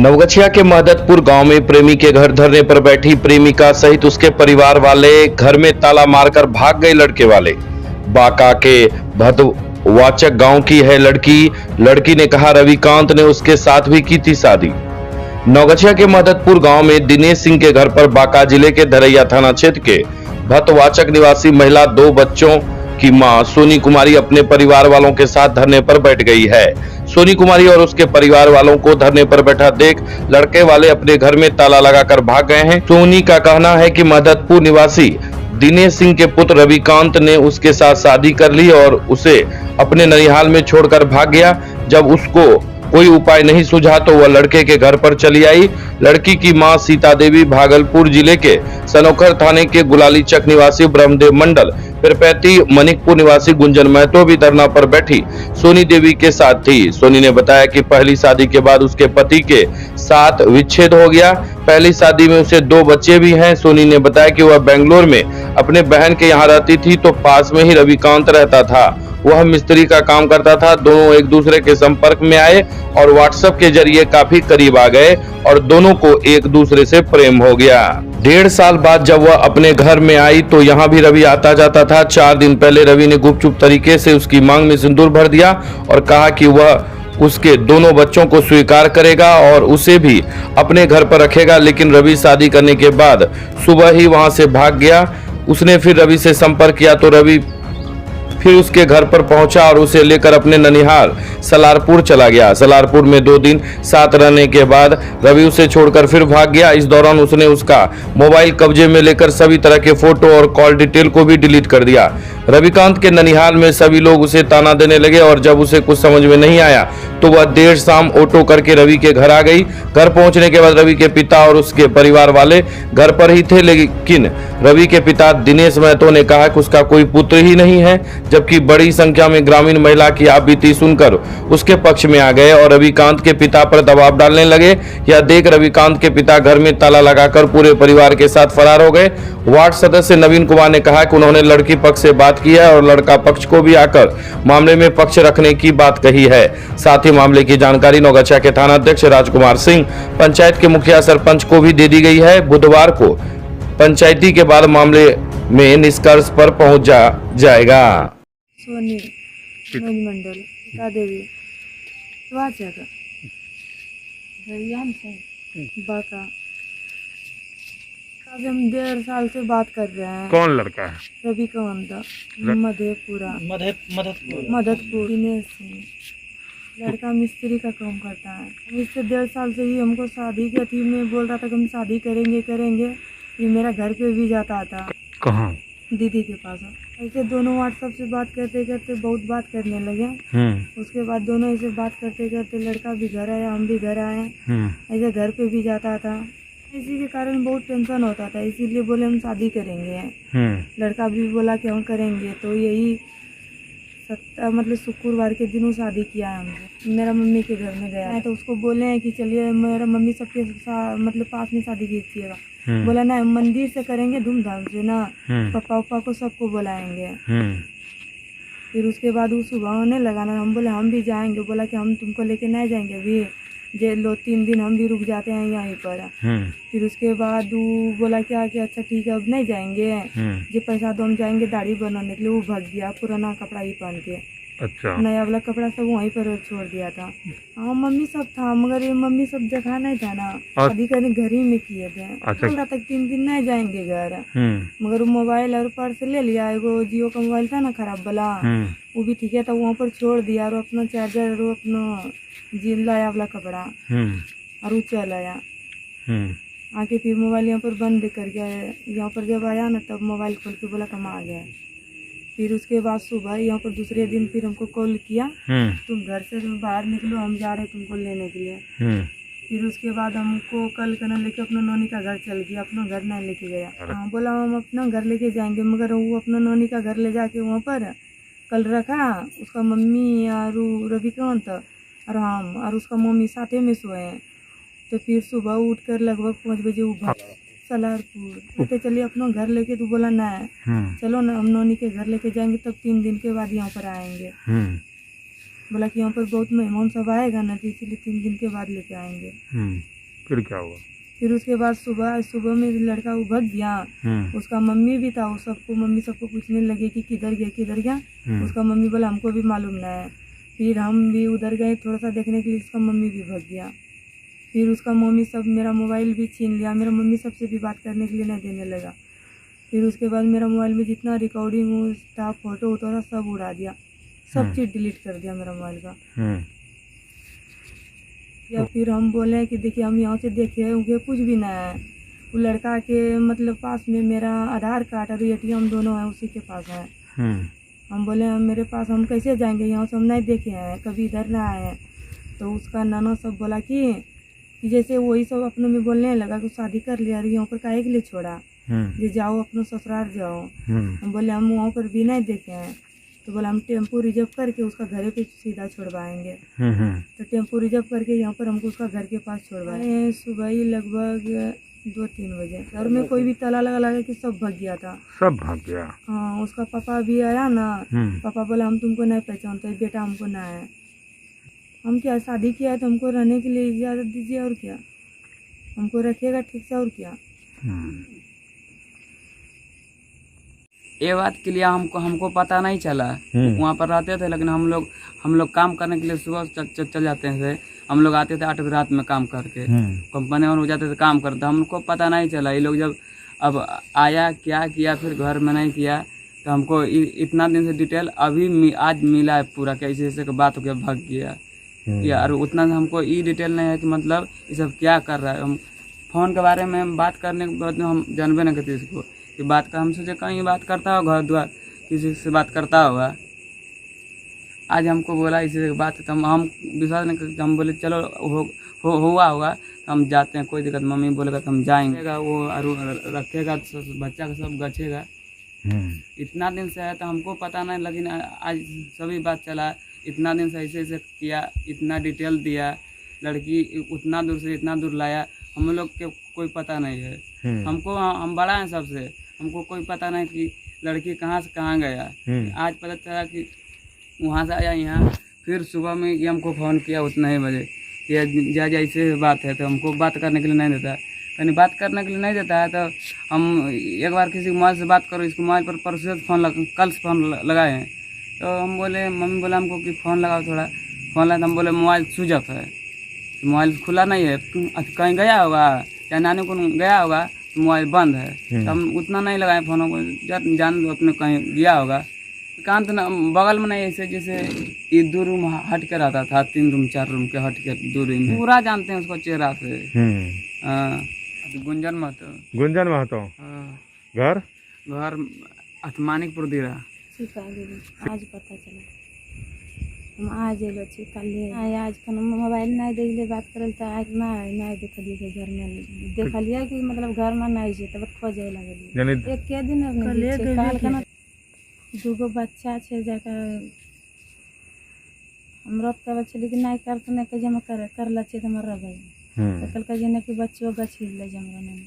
नवगछिया के महदतपुर गांव में प्रेमी के घर धरने पर बैठी प्रेमिका सहित उसके परिवार वाले घर में ताला मारकर भाग गए लड़के वाले। बांका के भदवाचक गांव की है लड़की ने कहा रविकांत ने उसके साथ भी की थी शादी। नवगछिया के महदतपुर गांव में दिनेश सिंह के घर पर बांका जिले के धरैया थाना क्षेत्र के भदवाचक निवासी महिला दो बच्चों की मां सोनी कुमारी अपने परिवार वालों के साथ धरने पर बैठ गई है। सोनी कुमारी और उसके परिवार वालों को धरने पर बैठा देख लड़के वाले अपने घर में ताला लगाकर भाग गए हैं। सोनी का कहना है कि महदतपुर निवासी दिनेश सिंह के पुत्र रविकांत ने उसके साथ शादी कर ली और उसे अपने ननिहाल में छोड़कर भाग गया। जब उसको कोई उपाय नहीं सूझा तो वह लड़के के घर पर चली आई। लड़की की मां सीता देवी भागलपुर जिले के सनोखर थाने के गुलालीचक निवासी ब्रह्मदेव मंडल, पिरपैती मनिकपुर निवासी गुंजन महतो भी धरना पर बैठी सोनी देवी के साथ थी। सोनी ने बताया कि पहली शादी के बाद उसके पति के साथ विच्छेद हो गया। पहली शादी में उसे दो बच्चे भी हैं। सोनी ने बताया कि वह बेंगलोर में अपने बहन के यहाँ रहती थी तो पास में ही रविकांत रहता था। वह मिस्त्री का काम करता था। दोनों एक दूसरे के संपर्क में आए और व्हाट्सएप के जरिए काफी करीब आ गए और दोनों को एक दूसरे से प्रेम हो गया। 1.5 साल बाद जब वह अपने घर में आई तो यहाँ भी रवि आता जाता था। 4 दिन पहले रवि ने गुपचुप तरीके से उसकी मांग में सिंदूर भर दिया और कहा कि वह उसके दोनों बच्चों को स्वीकार करेगा और उसे भी अपने घर पर रखेगा। लेकिन रवि शादी करने के बाद सुबह ही वहां से भाग गया। उसने फिर रवि से संपर्क किया तो रवि फिर उसके घर पर पहुंचा और उसे लेकर अपने ननिहाल सलारपुर चला गया। सलारपुर में 2 दिन साथ रहने के बाद रवि उसे छोड़कर फिर भाग गया। इस दौरान उसने उसका मोबाइल कब्जे में लेकर सभी तरह के फोटो और कॉल डिटेल को भी डिलीट कर दिया। रविकांत के ननिहाल में सभी लोग उसे ताना देने लगे और जब उसे कुछ समझ में नहीं आया तो वह देर शाम ऑटो करके रवि के घर आ गई। घर पहुंचने के बाद रवि के पिता और उसके परिवार वाले घर पर ही थे, लेकिन रवि के पिता दिनेश महतो ने कहा कि उसका कोई पुत्र ही नहीं है, जबकि बड़ी संख्या में ग्रामीण महिला की आपबीती सुनकर उसके पक्ष में आ गए और रविकांत के पिता पर दबाव डालने लगे। यह देख रविकांत के पिता घर में ताला लगाकर पूरे परिवार के साथ फरार हो गए। वार्ड सदस्य नवीन कुमार ने कहा कि उन्होंने लड़की पक्ष से बात की है और लड़का पक्ष को भी आकर मामले में पक्ष रखने की बात कही है। साथ ही मामले की जानकारी नवगछिया के थाना अध्यक्ष राजकुमार सिंह, पंचायत के मुखिया सरपंच को भी दे दी गई है। बुधवार को पंचायती के बाद मामले में निष्कर्ष पर पहुंच जाएगा। सोनी मंडल देवी बाका। अभी हम 1.5 साल से बात कर रहे हैं। कौन लड़का है? रविकांत मददपुर दिनेश सिंह। लड़का मिस्त्री का काम करता है। इससे 1.5 साल से ही हमको शादी की थी। मैं बोल रहा था कि हम शादी करेंगे। ये मेरा घर पे भी जाता था। कहाँ? दीदी के पास। ऐसे दोनों व्हाट्सएप से बात करते करते बहुत बात करने लगे। उसके बाद दोनों ऐसे बात करते करते लड़का भी घर आया, हम भी घर आए। ऐसे घर पे भी जाता था। इसी के कारण बहुत टेंशन होता था, इसीलिए बोले हम शादी करेंगे। लड़का भी बोला कि हम करेंगे। तो यही मतलब शुक्रवार के दिन वो शादी किया है हमसे। मेरा मम्मी के घर में गया है तो उसको बोले हैं कि चलिए मेरा मम्मी सबके मतलब पास में शादी कीजिएगा। बोला ना मंदिर से करेंगे धूमधाम से ना, पापा उपा को सबको बुलाएंगे। फिर उसके बाद वो सुबह होने लगा ना, हम बोले हम भी जाएंगे। बोला कि हम तुमको लेके नहीं जाएंगे, अभी 2-3 दिन हम भी रुक जाते हैं यहीं पर। फिर उसके बाद वो बोला क्या कि अच्छा ठीक है अब नहीं जाएंगे, जो पैसा दो हम जाएंगे दाढ़ी बनाने के लिए। वो भाग गया पुराना कपड़ा ही पहन के। अच्छा। नया वाला कपड़ा सब वहीं पर छोड़ दिया था। हाँ मम्मी सब था, मगर ये मम्मी सब जगह नहीं था ना, शादी करने घर ही में किए थे। अच्छा। बोल रहा था 3 दिन नहीं जाएंगे घर, मगर वो मोबाइल और पर्स ले लिया। वो जियो का मोबाइल था ना खराब वाला, वो भी ठीक है था, वहाँ पर छोड़ दिया। और अपना चार्जर और अपना लाया वाला कपड़ा और वो चल आया। आके फिर मोबाइल यहाँ पर बंद कर गया। यहाँ पर जब आया ना तब मोबाइल खोल के बोला हम आ गया। फिर उसके बाद सुबह यहाँ पर दूसरे दिन फिर हमको कॉल किया, तुम घर से बाहर निकलो, हम जा रहे तुमको लेने के लिए। फिर उसके बाद हमको कल करना लेके अपना नौनी का घर चल गया, अपना घर नहीं लेके गया। हाँ बोला हम अपना घर लेके जाएंगे, मगर वो अपना नौनी का घर ले जाके वहाँ पर कल रखा। उसका मम्मी और रविकांत और हम और उसका मम्मी साथे में सोए। तो फिर सुबह उठकर लगभग 5 बजे वो भाग सलारपुर। तो चलिए अपना घर लेके, तो बोला ना चलो ना हम नौनी के घर लेके जाएंगे, तब 3 दिन के बाद यहाँ पर आएंगे। बोला कि यहाँ पर बहुत मेहमान सब आएगा ना, तो इसलिए 3 दिन के बाद लेके आएंगे। फिर क्या हुआ? फिर उसके बाद सुबह में लड़का वो भाग गया। उसका मम्मी भी था, वो मम्मी सबको पूछने लगे कि किधर गया। उसका मम्मी बोला हमको भी मालूम ना है। फिर हम भी उधर गए थोड़ा सा देखने के लिए, उसका मम्मी भी भाग गया। फिर उसका मम्मी सब मेरा मोबाइल भी छीन लिया, मेरा मम्मी सबसे भी बात करने के लिए नहीं देने लगा। फिर उसके बाद मेरा मोबाइल में जितना रिकॉर्डिंग था, फोटो था, सब उड़ा दिया, सब चीज़ डिलीट कर दिया मेरा मोबाइल का। या फिर हम बोले कि देखिए हम यहाँ से देखे उनके कुछ भी नहीं है। वो लड़का के मतलब पास में मेरा आधार कार्ड और ATM दोनों है, उसी के पास है। हम बोले मेरे पास हम कैसे जाएंगे, यहाँ से हम नहीं देखे हैं, कभी इधर ना आए हैं। तो उसका नाना सब बोला कि जैसे वही सब अपनों में बोलने लगा कि शादी कर लिया, यहाँ पर काहे के लिए छोड़ा, ये जाओ अपना ससुराल जाओ। हम बोले हम वहाँ पर भी नहीं देखे हैं। तो बोला हम टेम्पो रिजर्व करके उसका घर पे सीधा छोड़वाएंगे। तो टेम्पो रिजर्व करके यहाँ पर हमको उसका घर के पास छोड़वाए। सुबह ही लगभग 2-3 बजे घर में कोई भी ताला लगा कि सब भाग गया था। सब भाग गया? हाँ, उसका पापा भी आया ना। पापा बोला हम तुमको नहीं पहचानते, बेटा हमको ना है। हम क्या शादी किया है तो हमको रहने के लिए इजाज़त दीजिए, और क्या हमको रखिएगा ठीक से, और क्या। ये बात के लिए हमको पता नहीं चला। वहाँ पर रहते थे, लेकिन हम लोग काम करने के लिए सुबह चल जाते थे। हम लोग आते थे 8 बजे रात में काम करके, कंपनी में जाते थे काम करते। हमको पता नहीं चला। ये लोग जब अब आया क्या किया, फिर घर में नहीं किया, तो हमको इतना दिन से डिटेल अभी आज मिला है पूरा, कैसे ऐसे की बात हो गया भाग गया। यार उतना हमको ये डिटेल नहीं है कि मतलब ये सब क्या कर रहा है। हम फ़ोन के बारे में बात करने के बाद हम जानबे नहीं करते इसको कि बात का। हम सोचे कहीं बात करता होगा, घर द्वार किसी से बात करता होगा। आज हमको बोला इसी बात है, तो हम विश्वास नहीं करते। हम बोले चलो हुआ होगा तो हम जाते हैं, कोई दिक्कत। मम्मी बोलेगा तो हम जाएंगे, वो रखेगा बच्चा का सब गछेगा। इतना दिन से है तो हमको पता नहीं, लेकिन आज सभी बात चला। इतना दिन से ऐसे किया, इतना डिटेल दिया, लड़की उतना दूर से इतना दूर लाया, हम लोग के कोई पता नहीं है। हम बड़ा हैं सबसे, हमको कोई पता नहीं कि लड़की कहाँ से कहाँ गया। आज पता चला कि वहाँ से आया यहाँ। फिर सुबह में ये हमको फ़ोन किया उतना ही बजे कि जा ऐसे बात है, तो हमको बात करने के लिए नहीं देता। यानी बात करने के लिए नहीं देता है तो हम एक बार किसी मोबाइल से बात करो, इसको मोबाइल पर परसों कल से फ़ोन लगाए हैं। तो हम बोले, मम्मी बोला हमको कि फ़ोन लगाओ थोड़ा। फ़ोन लगा तो हम बोले मोबाइल स्विच ऑफ है, मोबाइल खुला नहीं है, कहीं गया होगा या नानी को गया होगा, तो मोबाइल बंद है। तो हम उतना नहीं लगाए फ़ोनों को, जान दो अपने कहीं गया होगा। कांत ना बगल में नहीं, ऐसे जैसे ये 2 रूम हट के रहता था, 3 रूम 4 रूम के हट के दूरी में। पूरा जानते हैं उसको चेहरा से। गुंजन महतो। घर मानिकपुर दिरा। आज पता चला, हम आज एलो छी कल आज मोबाइल नहीं देखले बात करल तो आज नहीं देखलिए के घर में देखलिए कि मतलब घर में नहीं छै, तब खोजे लगलिए। एक के दिन काल 2 बच्चा छै, जकर हमरा कहै छली कि नहीं करते नहीं, जमा कर ला छै तो मर भाई। तो कल का कि बच्चों गछिल ले जमरा नहीं।